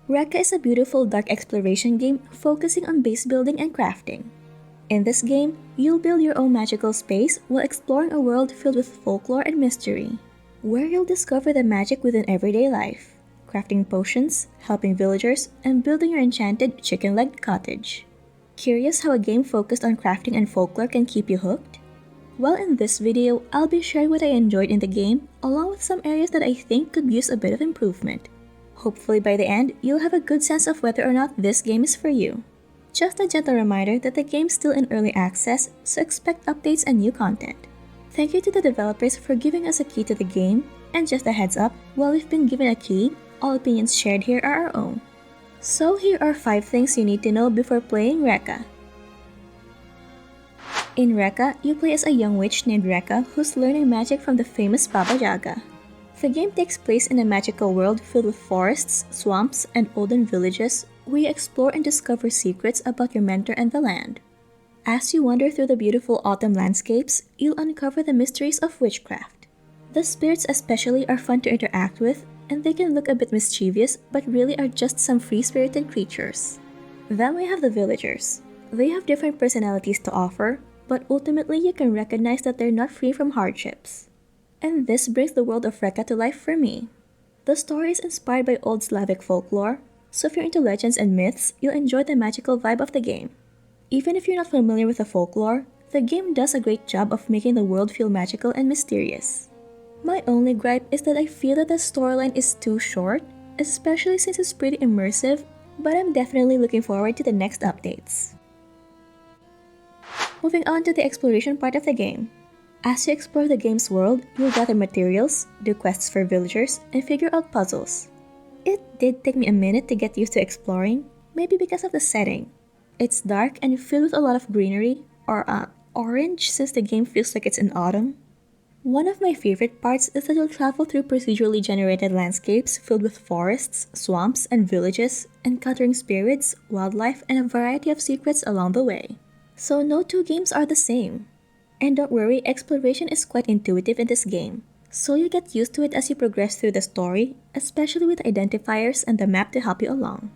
REKA is a beautiful dark exploration game focusing on base building and crafting. In this game, you'll build your own magical space while exploring a world filled with folklore and mystery, where you'll discover the magic within everyday life, crafting potions, helping villagers, and building your enchanted chicken-legged cottage. Curious how a game focused on crafting and folklore can keep you hooked? Well, in this video, I'll be sharing what I enjoyed in the game, along with some areas that I think could use a bit of improvement. Hopefully by the end, you'll have a good sense of whether or not this game is for you. Just a gentle reminder that the game's still in early access, so expect updates and new content. Thank you to the developers for giving us a key to the game, and just a heads up, while we've been given a key, all opinions shared here are our own. So here are 5 things you need to know before playing REKA. In REKA, you play as a young witch named REKA who's learning magic from the famous Baba Yaga. The game takes place in a magical world filled with forests, swamps, and olden villages where you explore and discover secrets about your mentor and the land. As you wander through the beautiful autumn landscapes, you'll uncover the mysteries of witchcraft. The spirits especially are fun to interact with, and they can look a bit mischievous but really are just some free-spirited creatures. Then we have the villagers. They have different personalities to offer, but ultimately you can recognize that they're not free from hardships. And this brings the world of REKA to life for me. The story is inspired by old Slavic folklore, so if you're into legends and myths, you'll enjoy the magical vibe of the game. Even if you're not familiar with the folklore, the game does a great job of making the world feel magical and mysterious. My only gripe is that I feel that the storyline is too short, especially since it's pretty immersive, but I'm definitely looking forward to the next updates. Moving on to the exploration part of the game. As you explore the game's world, you'll gather materials, do quests for villagers, and figure out puzzles. It did take me a minute to get used to exploring, maybe because of the setting. It's dark and filled with a lot of greenery, or orange since the game feels like it's in autumn. One of my favorite parts is that you'll travel through procedurally generated landscapes filled with forests, swamps, and villages, encountering spirits, wildlife, and a variety of secrets along the way. So no two games are the same. And don't worry, exploration is quite intuitive in this game, so you get used to it as you progress through the story, especially with identifiers and the map to help you along.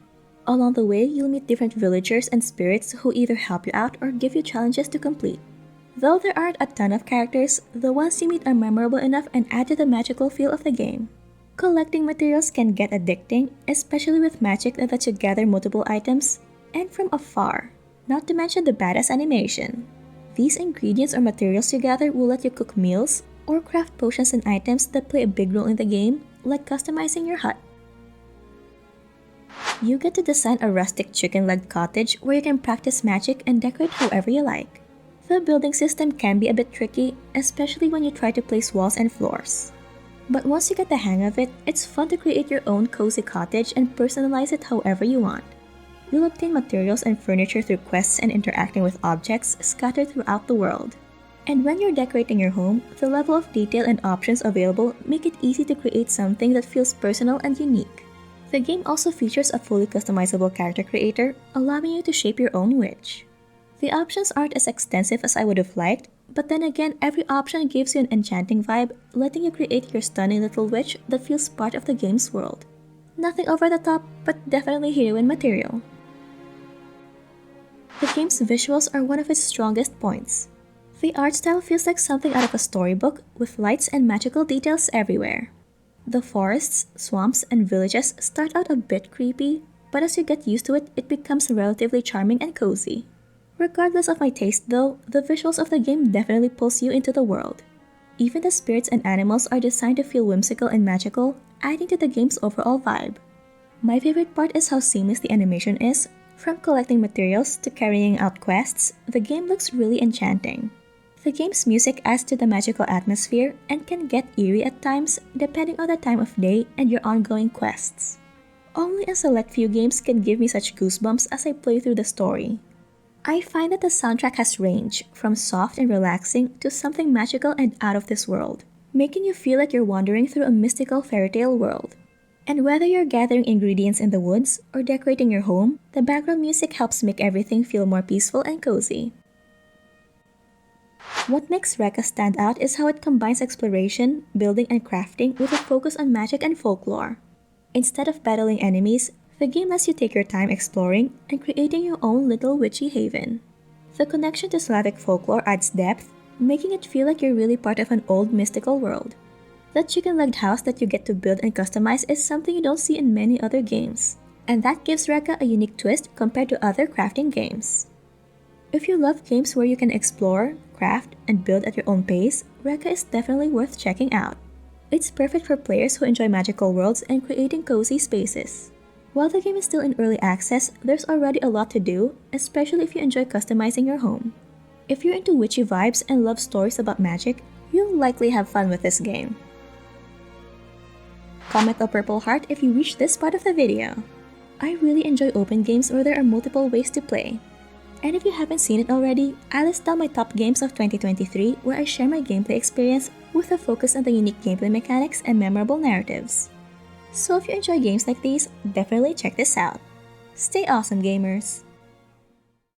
Along the way, you'll meet different villagers and spirits who either help you out or give you challenges to complete. Though there aren't a ton of characters, the ones you meet are memorable enough and add to the magical feel of the game. Collecting materials can get addicting, especially with magic that lets you gather multiple items, and from afar. Not to mention the badass animation. These ingredients or materials you gather will let you cook meals or craft potions and items that play a big role in the game, like customizing your hut. You get to design a rustic chicken-legged cottage where you can practice magic and decorate however you like. The building system can be a bit tricky, especially when you try to place walls and floors. But once you get the hang of it, it's fun to create your own cozy cottage and personalize it however you want. You'll obtain materials and furniture through quests and interacting with objects scattered throughout the world. And when you're decorating your home, the level of detail and options available make it easy to create something that feels personal and unique. The game also features a fully customizable character creator, allowing you to shape your own witch. The options aren't as extensive as I would have liked, but then again, every option gives you an enchanting vibe, letting you create your stunning little witch that feels part of the game's world. Nothing over the top, but definitely heroine material. The game's visuals are one of its strongest points. The art style feels like something out of a storybook, with lights and magical details everywhere. The forests, swamps, and villages start out a bit creepy, but as you get used to it, it becomes relatively charming and cozy. Regardless of my taste though, the visuals of the game definitely pulls you into the world. Even the spirits and animals are designed to feel whimsical and magical, adding to the game's overall vibe. My favorite part is how seamless the animation is. From collecting materials to carrying out quests, the game looks really enchanting. The game's music adds to the magical atmosphere and can get eerie at times depending on the time of day and your ongoing quests. Only a select few games can give me such goosebumps as I play through the story. I find that the soundtrack has range, from soft and relaxing to something magical and out of this world, making you feel like you're wandering through a mystical fairytale world. And whether you're gathering ingredients in the woods or decorating your home, the background music helps make everything feel more peaceful and cozy. What makes REKA stand out is how it combines exploration, building, and crafting with a focus on magic and folklore. Instead of battling enemies, The game lets you take your time exploring and creating your own little witchy haven. The connection to Slavic folklore adds depth, making it feel like you're really part of an old mystical world. The chicken-legged house that you get to build and customize is something you don't see in many other games, and that gives REKA a unique twist compared to other crafting games. If you love games where you can explore, craft, and build at your own pace, REKA is definitely worth checking out. It's perfect for players who enjoy magical worlds and creating cozy spaces. While the game is still in early access, there's already a lot to do, especially if you enjoy customizing your home. If you're into witchy vibes and love stories about magic, you'll likely have fun with this game. Comment a purple heart if you reached this part of the video. I really enjoy open games where there are multiple ways to play. And if you haven't seen it already, I list down my top games of 2023 where I share my gameplay experience with a focus on the unique gameplay mechanics and memorable narratives. So if you enjoy games like these, definitely check this out. Stay awesome, gamers!